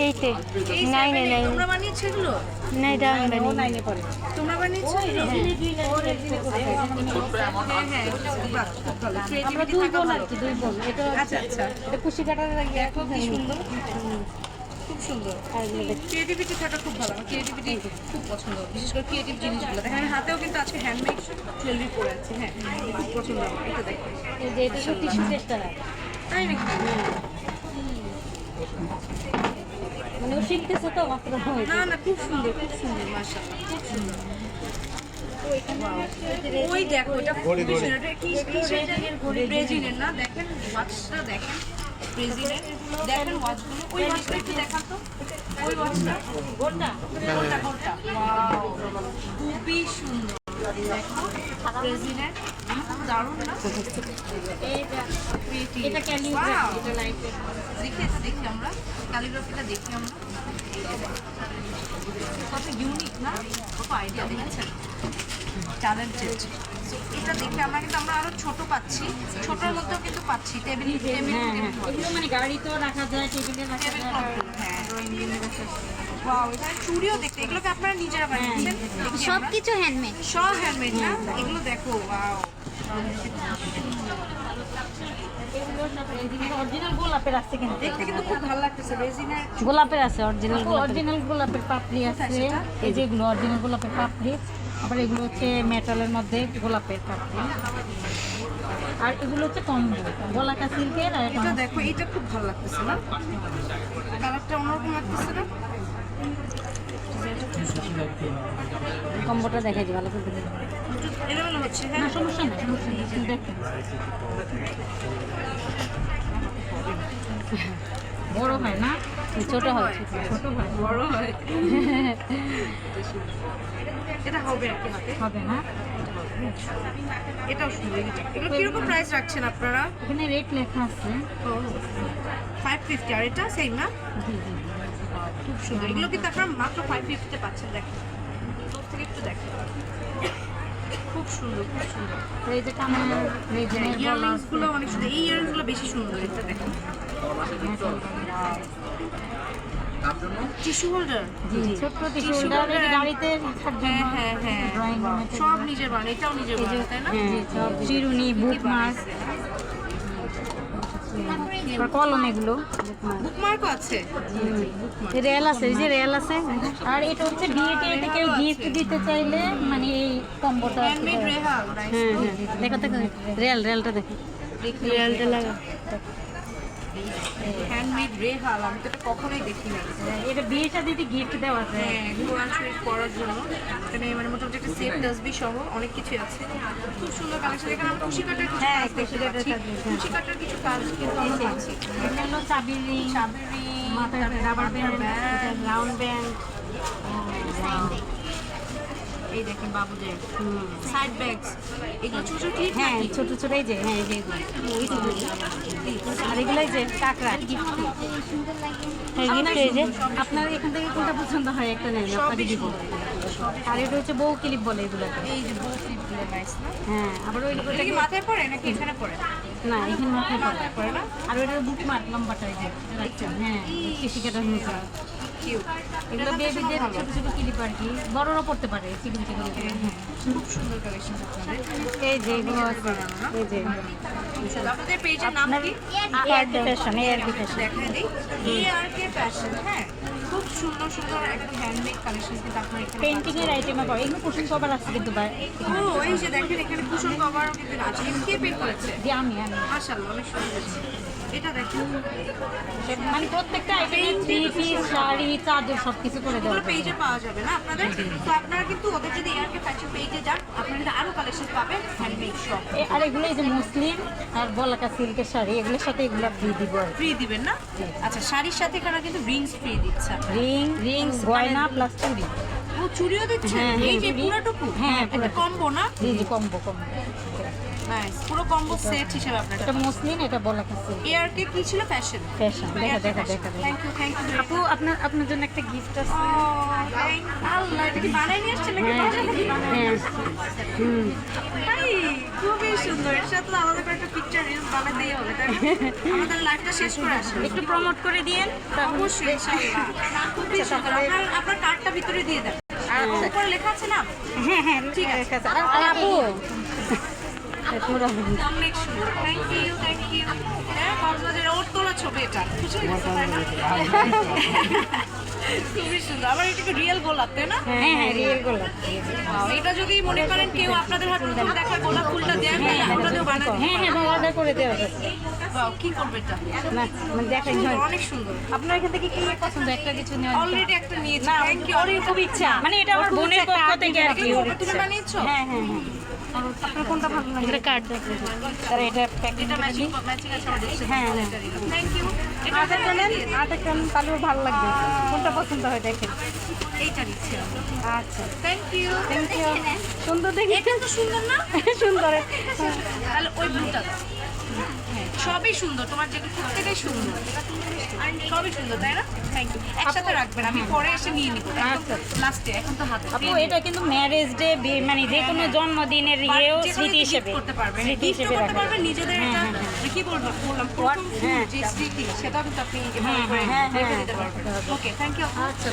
এইতে নাই নাই নাই তোমরা বানিয়েছো এগুলো? না এটা আমি বানিয়ে নাইনে পড়ে। তোমরা বানিয়েছো? হ্যাঁ হ্যাঁ বাহ, খুব ভালো। আমরা Creativity দুই থাকা বোন আর ভালো। কি, দুই বোন। এটা আচ্ছা আচ্ছা, এটা কুশি কাটার লাগে দেখো কি সুন্দর, খুব সুন্দর। ক্রিয়েটিভিটি থাকা খুব ভালো, আমার ক্রিয়েটিভিটি খুব পছন্দ, বিশেষ করে ক্রিয়েটিভ জিনিসগুলো। দেখেন আমি হাতেও কিন্তু আজকে হ্যান্ডমেড জুয়েলারি পরে আছি। হ্যাঁ খুব পছন্দ আমার, এটা দেখো। এই যে এটা তো টিস্যু চেষ্টা তাই নাকি? মানে ও শিখতেছে তো মাত্র। না না, খুব সুন্দর, খুব সুন্দর, মাশাআল্লাহ, খুব সুন্দর। ওই দেখো, এটা খুব সুন্দর। এটা কি ব্রেজিলের না? দেখেন ওয়াচটা, দেখেন ব্রেজিলের, দেখেন ওয়াচগুলো। ওই ওয়াচটা একটু দেখান তো, ওই ওয়াচটা গোলটা গোলটা গোলটা, ওয়াও খুবই সুন্দর। দেখো ব্রেজিলের, দারুণ না? এটা ক্যালিগ্রাফি, এটা লাইটের। দেখি এটা, দেখি আমরা ক্যালিগ্রাফিটা দেখি আমরা। কত ইউনিক না, কত আইডিয়া দেখেছেন, ট্যালেন্টেড। এটা দেখে আমরা কিন্তু আমরা আরো ছোট পাচ্ছি, ছোটর মধ্যেও কিন্তু পাচ্ছি টেবিল টেবিল হ্যাঁ হ্যাঁ, এগুলো মানে গাড়িতেও রাখা যায়, টেবিলে রাখা যায়। হ্যাঁ, ড্রয়িং রুমে রাখা। ওয়াও, এখানে চুড়িও দেখতে, এগুলোকে আপনারা নিজেরা বানিয়েছেন? দেখি আমরা। সবকিছু হ্যান্ডমেড সব হ্যান্ডমেড না? এগুলো দেখো, ওয়াও অরিজিনাল গোলাপের আছে কিন্তু, দেখতে কিন্তু খুব ভালো লাগতেছে। রেজিনের গোলাপের আছে, অরিজিনাল গোলাপের পাপড়ি আছে। এই যেগুলো অরিজিনাল গোলাপের পাপড়ি, আবার এগুলো হচ্ছে মেটালের মধ্যে গোলাপের পাপড়ি, আর এগুলো হচ্ছে কম্বো গলাকা সিল্কের। আর এটা দেখো, এটা খুব ভালো লাগতেছে না? কালারটা অন্যরকম লাগতেছে না? কম্বোটা দেখাই দিই ভালো করে দেখুন। এলোমেলো হচ্ছে, না হ্যাঁ। সমস্যা নেই, সমস্যা নেই, আপনি দেখেন। বড় হয় না, ছোট হয়, ছোট হয়, বড় হয়। এটা হবে আর কি হাতে, হবে না। এটাও সুন্দর। এগুলো কিরকম প্রাইস রাখছেন আপনারা? এখানে রেট লেখা আছে। 550, আর এটা সেম না? খুব সুন্দর, এগুলো কিন্তু আপনারা মাত্র 550 পাচ্ছেন। দেখেন দূর থেকে একটু দেখেন, খুব সুন্দর, খুব সুন্দর। এই যে কানের রেজিনের গলা ইয়াররিংস আছে। গুলো অনেক সুন্দর, এই ইয়াররিংস গুলো বেশি সুন্দর। এটা দেখেন, টিস্যু হোল্ডার। জি, ছোট্ট টিস্যু হোল্ডার, এই যে গাড়িতে রাখার জন্য। হ্যাঁ হ্যাঁ হ্যাঁ, ড্রয়িং রুমে সব নিজের বানানো, এটাও নিজের বানানো, তাই না? সব চিরুনি, বুকমার্ক, কলম, এগুলো বুকমার্কও আছে। রেল আছে, এই যে রেল আছে। আর এটা হচ্ছে বিয়েতে এটা কেউ গিফট দিতে চাইলে মানে এই কম্বোটা। হ্যান্ডমেড রেহাল, হ্যাঁ হ্যাঁ, দেখো দেখো রেলটা দেখো, রেলটা লাগা হ্যান্ডমেড রেহাল, আমি তো এটা কখনোই দেখিনি। এটা বিয়ে শাদিতে গিফট দেওয়া যায়। হ্যাঁ, কোরআন শরীফ পড়ার জন্য এখানে মানে মোটামুটি একটা সেট তাসবি সহ অনেক কিছু আছে। খুব সুন্দর কালেকশন। এখানে আমরা কুশি কাটার কিছু কাজ দেখতে পাচ্ছি, কুশি কাটার কিছু কাজ কিন্তু আমরা পাচ্ছি। এটা হলো চাবি রিং, চাবির ring, মাথায় তারপরে রাবার মাথার ব্যান্ড, band। Round band. এই দেখেন বাবুদের সাইড ব্যাগস, এগুলো ছোট ছোট ক্লিপ হ্যাঁ নাকি? ছোট ছোট, এই যে হ্যাঁ এই যে এগুলো। আর এগুলো এই যে কাঁকড়া গিফট। হ্যাঁ গিফট, এই যে আপনার এখান থেকে কোনটা পছন্দ হয় একটা নেন, আপনাকে দিব। আর এটা হচ্ছে বউ ক্লিপ বলে এগুলোকে। এই যে বউ ক্লিপগুলো নাইস না? হ্যাঁ, আবার ওই এটা কি মাথায় পড়ে নাকি এখানে পড়ে? না এখানে মাথায় পড়ে। পড়ে না? আর ওইটার বুকমার্ক লম্বাটা, এই যে রাখছেন। হ্যাঁ কৃষি কাটার মতো। কিউট। এগুলো বেবিদের ছোট ছোট ক্লিপ আর কি, বড়রা পড়তে পারে চিকন চিকন। খুব সুন্দর কালেকশন আপনাদের। এই যে এগুলো আছে, এই যে আপনাদের পেজের নাম কি? ARK fashion, ARK fashion. দেখাই দিই, ARK ফ্যাশন। হ্যাঁ, খুব সুন্দর সুন্দর একদম হ্যান্ডমেড কালেকশন কিন্তু আপনার এখানে পেন্টিং এর আইটেমে পাবে। এগুলো কুশন কভার আছে কিন্তু ও এই যে দেখেন এখানে কুশন কভারও কিন্তু আছে। কে পেন্ট করেছে? যে আমি মাশাআল্লাহ, অনেক সুন্দর। এটা দেখেন, মানে প্রত্যেকটা আইটেমে থ্রি পিস, শাড়ি, চাদর সব কিছু করে দেওয়া এগুলো যায়। পেজে পাওয়া যাবে না আপনাদের? তো আপনারা কিন্তু ওদের যদি ARK ফ্যাশন পেজে যান, আপনারা কিন্তু আরো কালেকশন পাবেন হ্যান্ডমেড সব। আর এগুলো এই যে মুসলিম আর বলাকা সিল্কের শাড়ি, এগুলোর সাথে এগুলো ফ্রি দিব আর ফ্রি দিবেন না? আচ্ছা, শাড়ির সাথে এখানে কিন্তু রিংস ফ্রি দিচ্ছে আপনারা। রিংস গয়না প্লাস চুড়ি। ও চুড়িও দিচ্ছে? হ্যাঁ, এই যে চুড়ি। পুরোটুকু? হ্যাঁ, এটা কম্বো না? জি জি, কম্বো। নাইস, পুরো কম্বো সেট হিসেবে আপনার এটা মসলিন, এটা বলা কাছে এয়ারকে কি ছিল ফ্যাশন। ফ্যাশন। দেখা দেখা দেখা থ্যাংক ইউ থ্যাংক ইউ আপু, আপনার জন্য একটা গিফট আছে। আল্লাহ, এটা কি বানাই নিয়ে আসছে নাকি? হ্যাঁ, হুম, ভাই, খুবই সুন্দর। এর সাথে তো আলাদা করে একটা পিকচার রিলস বানাতেই হবে, তাই না? আমাদের লাইফটা শেষ করে আসি। একটু প্রমোট করে দিয়েন। অবশ্যই, ইনশাআল্লাহ। খুবই সুন্দর। আপনার কার্ডটা ভিতরে দিয়ে দেন। আর উপরে লেখা আছে না? হ্যাঁ হ্যাঁ, ঠিক আছে। আর আপু অনেক সুন্দর। Thank you thank you. হ্যাঁ, কক্সবাজারের ওর তোলা ছবি এটা। খুশি হয়েছে, তাই না? খুবই সুন্দর। আবার এটা রিয়েল গোলাপ, তাই না? হ্যাঁ হ্যাঁ, রিয়েল গোলাপ। এটা যদি মনে করেন কেউ আপনাদের হাতে প্রথম দেখা গোলাপ ফুলটা দেন, ওটাতেও বানায় দিতে হ্যাঁ হ্যাঁ, অর্ডার করে দেওয়া যাবে। Wow, কি করবে এটা? না মানে দেখাই সুন্দর, হয়। অনেক সুন্দর। আপনার এখান থেকে কি পছন্দ, একটা কিছু নেওয়া? অলরেডি একটা নিয়েছি। না, থ্যাংক ইউ। ওরই খুব ইচ্ছা, মানে এটা আমার বোনের পক্ষ থেকে আর কি। ওর তুমি ইচ্ছা। বানিয়েছো? হ্যাঁ হ্যাঁ হ্যাঁ। আপনার কোনটা ভালো লাগে? এটা কার্ড দেখো। আর এটা প্যাকেট এটা ম্যাচিং ম্যাচিং আছে আমাদের সাথে। হ্যাঁ হ্যাঁ। Thank you. এটা আটা টানেন, আটা টান তাহলেও ভালো লাগবে। কোনটা পছন্দ হয় দেখেন। এইটা নিচ্ছি আমি। আচ্ছা, থ্যাংক ইউ। Thank you. সুন্দর দেখি। এটা তো সুন্দর না? সুন্দর। তাহলে ওই ব্লুটা দাও। হ্যাঁ, সবই সুন্দর, তোমার যেটা প্রত্যেকটাই সুন্দর। সবই সুন্দর, তাই না? Thank you. একসাথে রাখবেন, আমি পরে এসে নিয়ে নিব। আচ্ছা। লাস্টে, এখন তো হাতে আপু, এটা কিন্তু ম্যারেজ ডে, মানে যে কোনো জন্মদিনের ইয়েও স্মৃতি হিসেবে, করতে পারবেন, স্মৃতি গিফট হিসেবে করতে রাখা পারবেন যাবে। নিজেদের। হ্যাঁ, এটা হ্যাঁ, কি বলবো, বললাম প্রথম হ্যাঁ। যে স্মৃতি, সেটা কিন্তু আপনি এভাবে করে হ্যাঁ, হ্যাঁ, রেখে দিতে পারবেন। ওকে, থ্যাংক ইউ। আচ্ছা,